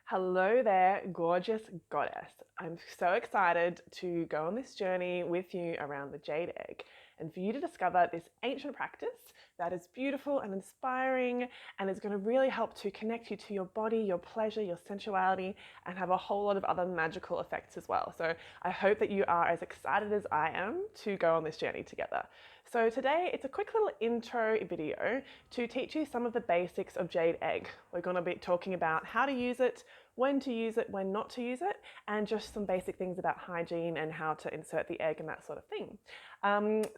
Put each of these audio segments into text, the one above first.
Hello there, gorgeous goddess. I'm so excited to go on this journey with you around the jade egg and for you to discover this ancient practice that is beautiful and inspiring and is going to really help to connect you to your body, your pleasure, your sensuality, and have a whole lot of other magical effects as well. So I hope that you are as excited as I am to go on this journey together. So today it's a quick little intro video to teach you some of the basics of Jade Egg. We're going to be talking about how to use it, when to use it, when not to use it, and just some basic things about hygiene and how to insert the egg and that sort of thing.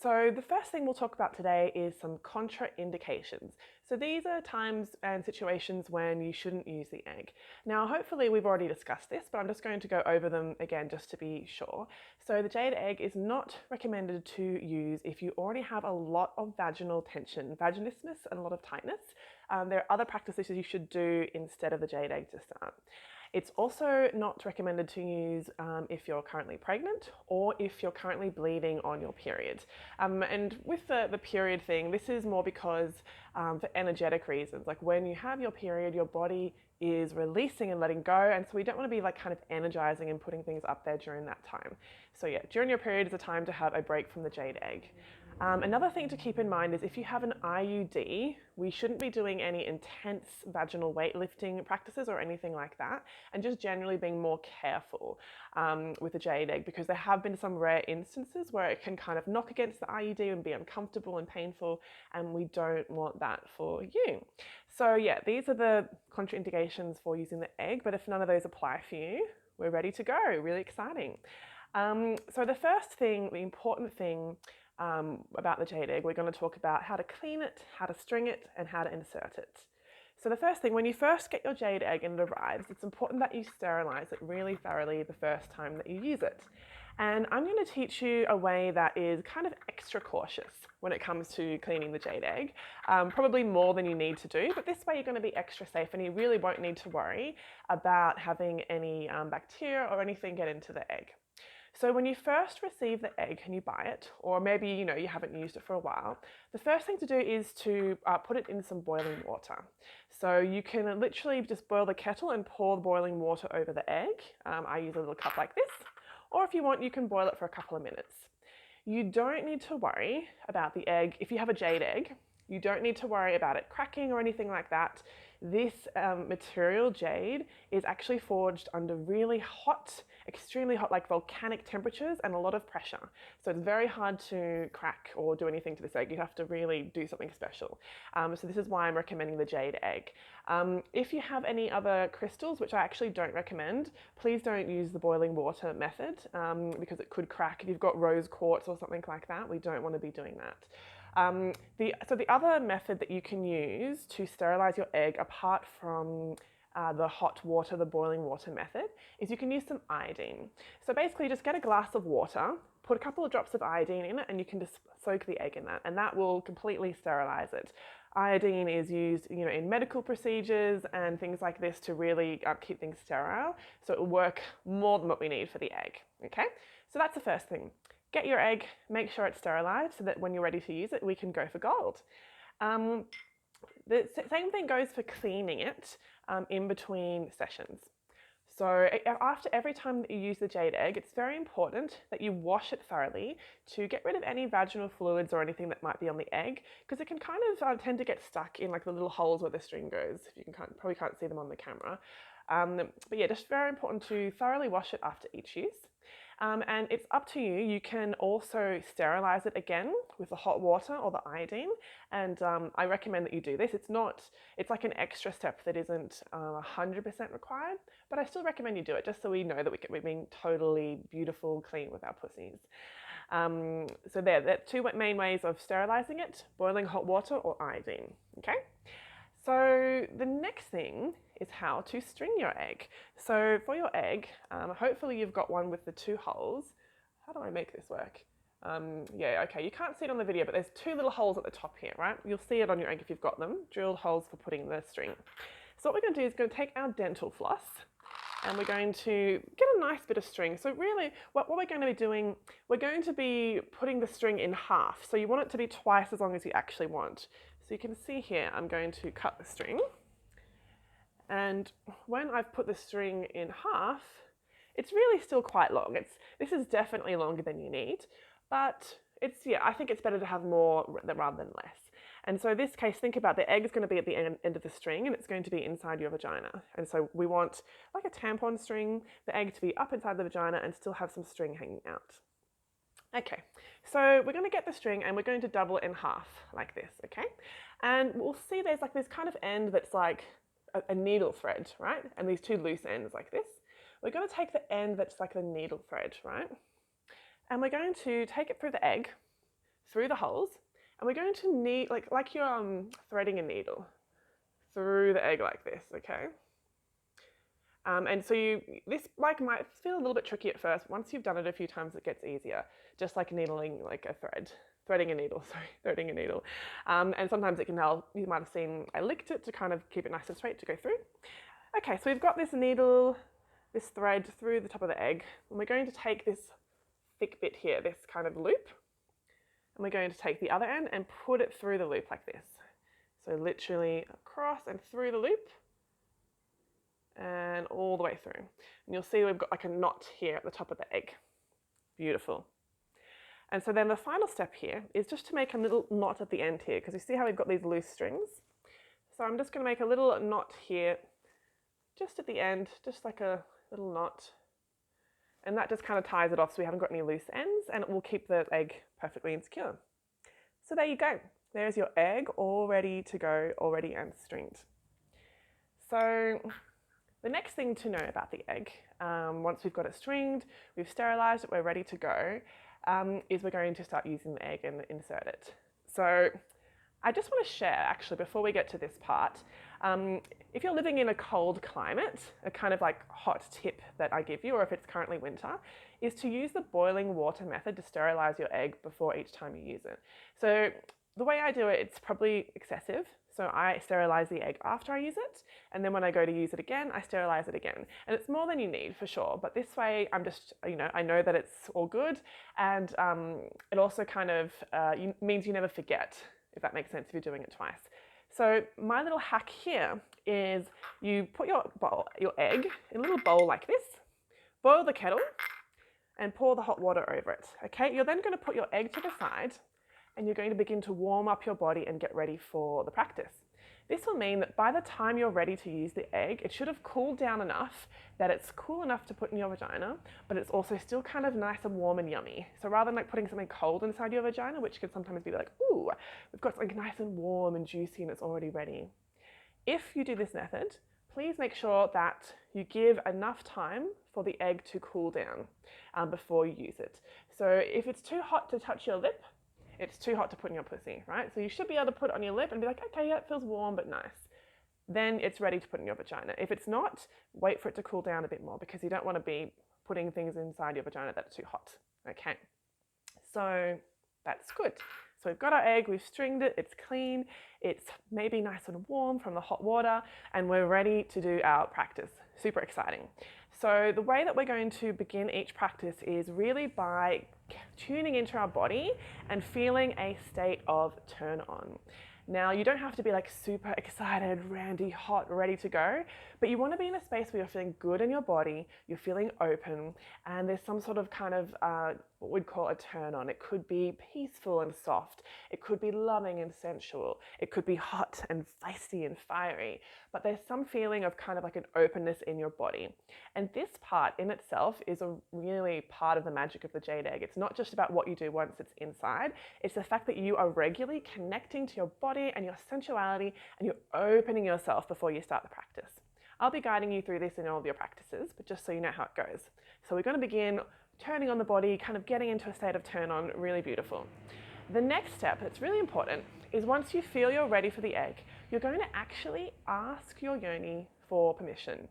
So the first thing we'll talk about today is some contraindications. So these are times and situations when you shouldn't use the egg. Now, hopefully we've already discussed this, but I'm just going to go over them again just to be sure. So the jade egg is not recommended to use if you already have a lot of vaginal tension, vaginismus, and a lot of tightness. There are other practices you should do instead of the jade egg to start. It's also not recommended to use if you're currently pregnant or if you're currently bleeding on your period. And with the period thing, this is more because for energetic reasons, like when you have your period, your body is releasing and letting go, and so we don't want to be like kind of energizing and putting things up there during that time. So yeah, during your period is a time to have a break from the jade egg. Another thing to keep in mind is if you have an IUD, we shouldn't be doing any intense vaginal weightlifting practices or anything like that, and just generally being more careful with the jade egg, because there have been some rare instances where it can kind of knock against the IUD and be uncomfortable and painful, and we don't want that for you. So yeah, these are the contraindications for using the egg, but if none of those apply for you, we're ready to go. Really exciting. So the first thing, the important thing about the jade egg, we're going to talk about how to clean it, how to string it, and how to insert it. So the first thing, when you first get your jade egg and it arrives, it's important that you sterilize it really thoroughly the first time that you use it. And I'm going to teach you a way that is kind of extra cautious when it comes to cleaning the jade egg, probably more than you need to do, but this way you're going to be extra safe and you really won't need to worry about having any bacteria or anything get into the egg. So when you first receive the egg and you buy it, or maybe you haven't used it for a while, the first thing to do is to put it in some boiling water. So you can literally just boil the kettle and pour the boiling water over the egg. I use a little cup like this, or if you want, you can boil it for a couple of minutes. You don't need to worry about the egg. If you have a jade egg, you don't need to worry about it cracking or anything like that. This material, jade, is actually forged under really hot, extremely hot, like volcanic temperatures and a lot of pressure. So it's very hard to crack or do anything to this egg. You have to really do something special. So this is why I'm recommending the jade egg. If you have any other crystals, which I actually don't recommend, please don't use the boiling water method because it could crack. If you've got rose quartz or something like that, we don't want to be doing that. So the other method that you can use to sterilize your egg, apart from the hot water, the boiling water method, is you can use some iodine. So basically just get a glass of water, put a couple of drops of iodine in it, and you can just soak the egg in that, and that will completely sterilize it. Iodine is used in medical procedures and things like this to really keep things sterile, so it will work more than what we need for the egg. Okay, so that's the first thing. Get your egg, make sure it's sterilized so that when you're ready to use it, we can go for gold. The same thing goes for cleaning it in between sessions. So after every time that you use the jade egg, it's very important that you wash it thoroughly to get rid of any vaginal fluids or anything that might be on the egg, because it can kind of tend to get stuck in like the little holes where the string goes. If you probably can't see them on the camera. But yeah, just very important to thoroughly wash it after each use. And it's up to you. You can also sterilize it again with the hot water or the iodine. And I recommend that you do this. It's like an extra step that isn't 100% required, but I still recommend you do it just so we know that we're being totally beautiful, clean with our pussies. So there are two main ways of sterilizing it: boiling hot water or iodine. Okay. So the next thing is how to string your egg. So for your egg, hopefully you've got one with the two holes. How do I make this work? Yeah, okay, you can't see it on the video, but there's two little holes at the top here, right? You'll see it on your egg if you've got them, drilled holes for putting the string. So what we're going to do is going to take our dental floss and we're going to get a nice bit of string. So really what we're going to be doing, we're going to be putting the string in half. So you want it to be twice as long as you actually want. So you can see here, I'm going to cut the string And when I've put the string in half, it's really still quite long. This is definitely longer than you need, but I think it's better to have more rather than less. And so in this case, think about the egg is going to be at the end of the string and it's going to be inside your vagina. And so we want, like a tampon string, the egg to be up inside the vagina and still have some string hanging out. Okay, so we're going to get the string and we're going to double it in half like this, okay? And we'll see there's like this kind of end that's like a needle thread, right? And these two loose ends like this. We're going to take the end that's like the needle thread, right? And we're going to take it through the egg, through the holes, and we're going to knead, like you're threading a needle through the egg like this, okay? And so this might feel a little bit tricky at first. Once you've done it a few times, it gets easier. Just like needling like a thread, threading a needle. And sometimes it can help. You might have seen I licked it to kind of keep it nice and straight to go through. Okay, so we've got this needle, this thread through the top of the egg, and we're going to take this thick bit here, this kind of loop, and we're going to take the other end and put it through the loop like this. So literally across and through the loop and all the way through. And you'll see we've got like a knot here at the top of the egg. Beautiful. And so then the final step here is just to make a little knot at the end here, because you see how we've got these loose strings. So I'm just going to make a little knot here just at the end, just like a little knot. And that just kind of ties it off so we haven't got any loose ends, and it will keep the egg perfectly insecure. So there you go. There's your egg all ready to go, already and stringed. So the next thing to know about the egg, once we've got it stringed, we've sterilised it, we're ready to go, is we're going to start using the egg and insert it. So I just want to share, actually, before we get to this part, if you're living in a cold climate, a kind of like hot tip that I give you, or if it's currently winter, is to use the boiling water method to sterilise your egg before each time you use it. So the way I do it, it's probably excessive. So I sterilise the egg after I use it, and then when I go to use it again, I sterilise it again. And it's more than you need for sure, but this way I'm just, I know that it's all good, and it also kind of means you never forget, if that makes sense, if you're doing it twice. So my little hack here is you put your egg in a little bowl like this, boil the kettle, and pour the hot water over it, okay? You're then going to put your egg to the side, and you're going to begin to warm up your body and get ready for the practice. This will mean that by the time you're ready to use the egg, it should have cooled down enough that it's cool enough to put in your vagina, but it's also still kind of nice and warm and yummy. So rather than like putting something cold inside your vagina, which can sometimes be like, ooh, we've got something nice and warm and juicy and it's already ready. If you do this method, please make sure that you give enough time for the egg to cool down before you use it. So if it's too hot to touch your lip, it's too hot to put in your pussy, right? So you should be able to put it on your lip and be like, okay, yeah, it feels warm but nice. Then it's ready to put in your vagina. If it's not, wait for it to cool down a bit more, because you don't want to be putting things inside your vagina that are too hot. Okay, so that's good. So we've got our egg, we've stringed it, it's clean, it's maybe nice and warm from the hot water, and we're ready to do our practice. Super exciting. So the way that we're going to begin each practice is really by tuning into our body and feeling a state of turn on. Now, you don't have to be like super excited, randy, hot, ready to go, but you want to be in a space where you're feeling good in your body, you're feeling open, and there's some sort of kind of what we'd call a turn on. It could be peaceful and soft. It could be loving and sensual. It could be hot and feisty and fiery, but there's some feeling of kind of like an openness in your body. And this part in itself is a really part of the magic of the jade egg. It's not just about what you do once it's inside, it's the fact that you are regularly connecting to your body and your sensuality, and you're opening yourself before you start the practice. I'll be guiding you through this in all of your practices, but just so you know how it goes. So we're going to begin turning on the body, kind of getting into a state of turn on, really beautiful. The next step that's really important is once you feel you're ready for the egg, you're going to actually ask your yoni for permission.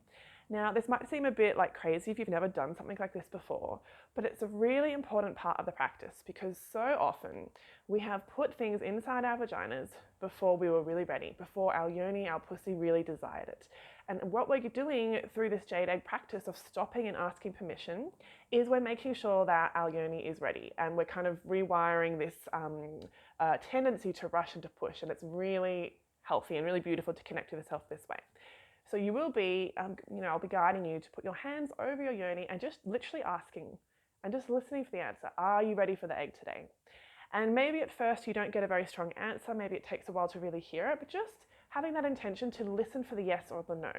Now, this might seem a bit like crazy if you've never done something like this before, but it's a really important part of the practice, because so often we have put things inside our vaginas before we were really ready, before our yoni, our pussy really desired it. And what we're doing through this jade egg practice of stopping and asking permission is we're making sure that our yoni is ready, and we're kind of rewiring this tendency to rush and to push, and it's really healthy and really beautiful to connect with yourself this way. So you will be, I'll be guiding you to put your hands over your yoni and just literally asking and just listening for the answer. Are you ready for the egg today? And maybe at first you don't get a very strong answer. Maybe it takes a while to really hear it, but just having that intention to listen for the yes or the no.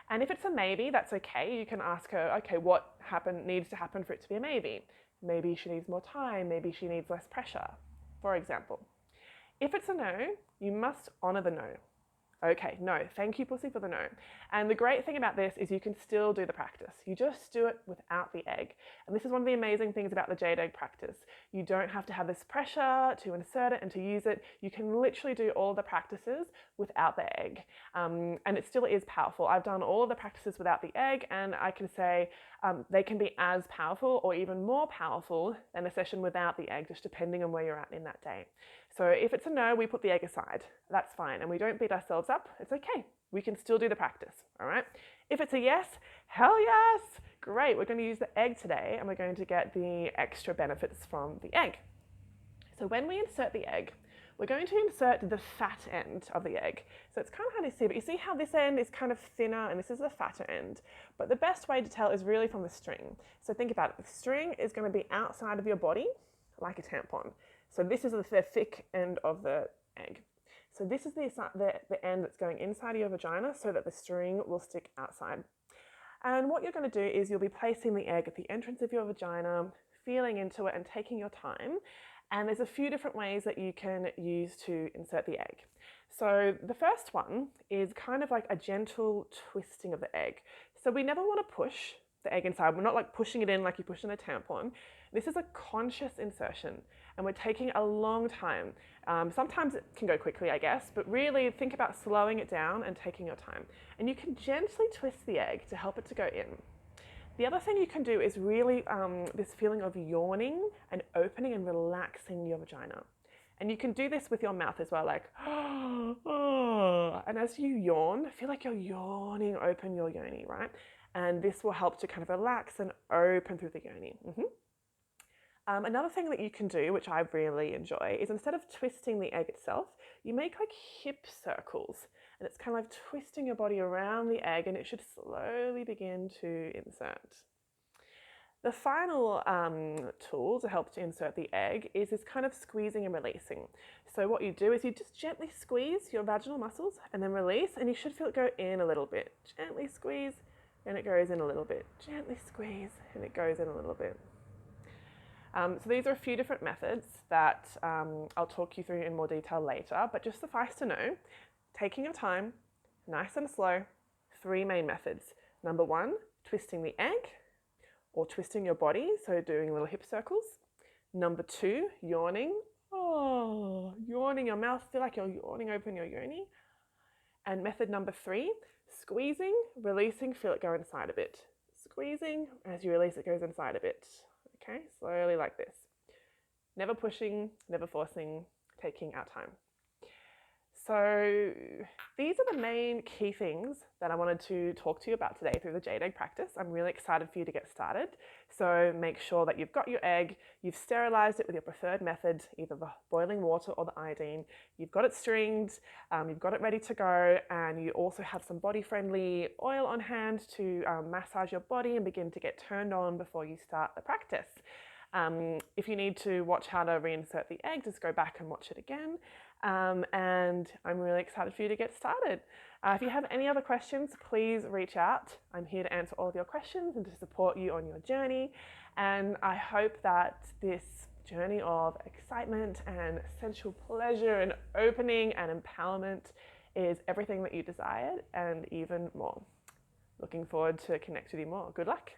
And if it's a maybe, that's okay. You can ask her, okay, what needs to happen for it to be a maybe? Maybe she needs more time. Maybe she needs less pressure, for example. If it's a no, you must honor the no. Okay, no, thank you, pussy, for the no. And the great thing about this is you can still do the practice. You just do it without the egg. And this is one of the amazing things about the Jade Egg practice. You don't have to have this pressure to insert it and to use it. You can literally do all the practices without the egg. And it still is powerful. I've done all of the practices without the egg, and I can say they can be as powerful or even more powerful than a session without the egg, just depending on where you're at in that day. So if it's a no, we put the egg aside. That's fine. And we don't beat ourselves up. It's okay. We can still do the practice. All right. If it's a yes, hell yes. Great. We're going to use the egg today and we're going to get the extra benefits from the egg. So when we insert the egg, we're going to insert the fat end of the egg. So it's kind of hard to see, but you see how this end is kind of thinner and this is the fatter end. But the best way to tell is really from the string. So think about it. The string is going to be outside of your body like a tampon. So this is the thick end of the egg. So this is the end that's going inside of your vagina so that the string will stick outside. And what you're going to do is you'll be placing the egg at the entrance of your vagina, feeling into it and taking your time. And there's a few different ways that you can use to insert the egg. So the first one is kind of like a gentle twisting of the egg. So we never want to push the egg inside. We're not like pushing it in like you push in a tampon. This is a conscious insertion and we're taking a long time. Sometimes it can go quickly, I guess, but really think about slowing it down and taking your time. And you can gently twist the egg to help it to go in. The other thing you can do is really this feeling of yawning and opening and relaxing your vagina. And you can do this with your mouth as well, like, oh. And as you yawn, feel like you're yawning open your yoni, right? And this will help to kind of relax and open through the yoni. Another thing that you can do, which I really enjoy, is instead of twisting the egg itself, you make like hip circles. And it's kind of like twisting your body around the egg and it should slowly begin to insert. The final tool to help to insert the egg is this kind of squeezing and releasing. So what you do is you just gently squeeze your vaginal muscles and then release, and you should feel it go in a little bit. Gently squeeze and it goes in a little bit. Gently squeeze and it goes in a little bit. So these are a few different methods that I'll talk you through in more detail later, but just suffice to know, taking your time, nice and slow, 3 main methods. Number 1, twisting the egg or twisting your body, so doing little hip circles. Number 2, yawning. Oh, yawning your mouth, feel like you're yawning open your yoni. And method number 3, squeezing, releasing, feel it go inside a bit. Squeezing, as you release it goes inside a bit. Okay, slowly like this. Never pushing, never forcing, taking our time. So these are the main key things that I wanted to talk to you about today through the Jade Egg practice. I'm really excited for you to get started. So make sure that you've got your egg, you've sterilized it with your preferred method, either the boiling water or the iodine. You've got it stringed, you've got it ready to go, and you also have some body-friendly oil on hand to massage your body and begin to get turned on before you start the practice. If you need to watch how to reinsert the egg, just go back and watch it again. And I'm really excited for you to get started. If you have any other questions, please reach out. I'm here to answer all of your questions and to support you on your journey. And I hope that this journey of excitement and sensual pleasure and opening and empowerment is everything that you desired and even more. Looking forward to connect with you more. Good luck.